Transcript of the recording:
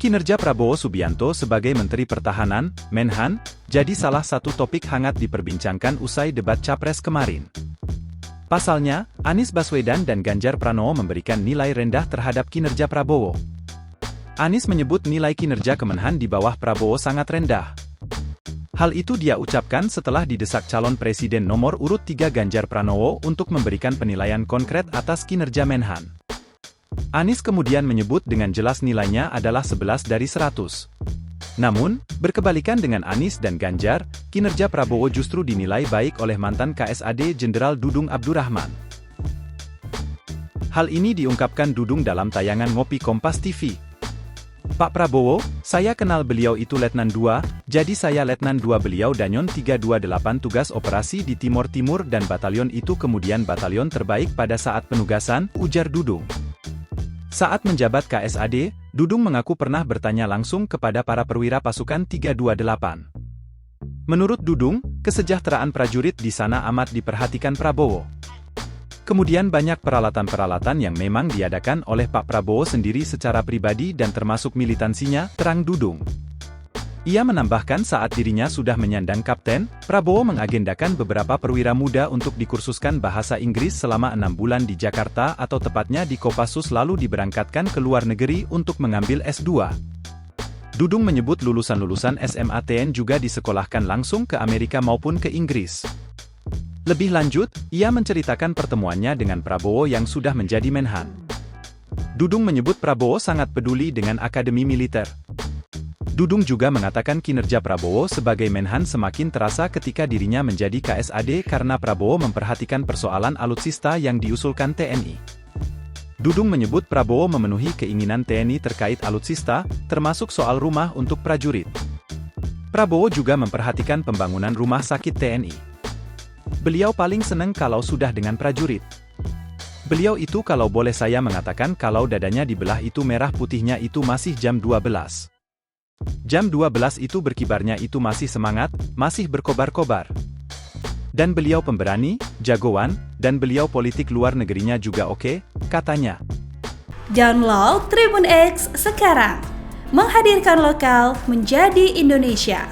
Kinerja Prabowo Subianto sebagai Menteri Pertahanan, Menhan, jadi salah satu topik hangat diperbincangkan usai debat Capres kemarin. Pasalnya, Anies Baswedan dan Ganjar Pranowo memberikan nilai rendah terhadap kinerja Prabowo. Anies menyebut nilai kinerja Kemenhan di bawah Prabowo sangat rendah. Hal itu dia ucapkan setelah didesak calon presiden nomor urut 3 Ganjar Pranowo untuk memberikan penilaian konkret atas kinerja Menhan. Anies kemudian menyebut dengan jelas nilainya adalah 11 dari 100. Namun, berkebalikan dengan Anies dan Ganjar, kinerja Prabowo justru dinilai baik oleh mantan KSAD Jenderal Dudung Abdurrahman. Hal ini diungkapkan Dudung dalam tayangan Ngopi Kompas TV. Pak Prabowo, saya kenal beliau itu Letnan 2, jadi saya Letnan 2 beliau Danyon 328 tugas operasi di Timur Timur dan batalion itu kemudian batalion terbaik pada saat penugasan, ujar Dudung. Saat menjabat KSAD, Dudung mengaku pernah bertanya langsung kepada para perwira pasukan 328. Menurut Dudung, kesejahteraan prajurit di sana amat diperhatikan Prabowo. Kemudian banyak peralatan-peralatan yang memang diadakan oleh Pak Prabowo sendiri secara pribadi dan termasuk militansinya, terang Dudung. Ia menambahkan saat dirinya sudah menyandang kapten, Prabowo mengagendakan beberapa perwira muda untuk dikursuskan bahasa Inggris selama 6 bulan di Jakarta atau tepatnya di Kopassus lalu diberangkatkan ke luar negeri untuk mengambil S2. Dudung menyebut lulusan-lulusan SMATN juga disekolahkan langsung ke Amerika maupun ke Inggris. Lebih lanjut, ia menceritakan pertemuannya dengan Prabowo yang sudah menjadi Menhan. Dudung menyebut Prabowo sangat peduli dengan Akademi Militer. Dudung juga mengatakan kinerja Prabowo sebagai Menhan semakin terasa ketika dirinya menjadi KSAD karena Prabowo memperhatikan persoalan alutsista yang diusulkan TNI. Dudung menyebut Prabowo memenuhi keinginan TNI terkait alutsista, termasuk soal rumah untuk prajurit. Prabowo juga memperhatikan pembangunan rumah sakit TNI. Beliau paling senang kalau sudah dengan prajurit. Beliau itu kalau boleh saya mengatakan kalau dadanya dibelah itu merah putihnya itu masih jam 12. Jam 12 itu berkibarnya itu masih semangat, masih berkobar-kobar. Dan beliau pemberani, jagoan, dan beliau politik luar negerinya juga oke, katanya. Download Tribun X sekarang, menghadirkan lokal menjadi Indonesia.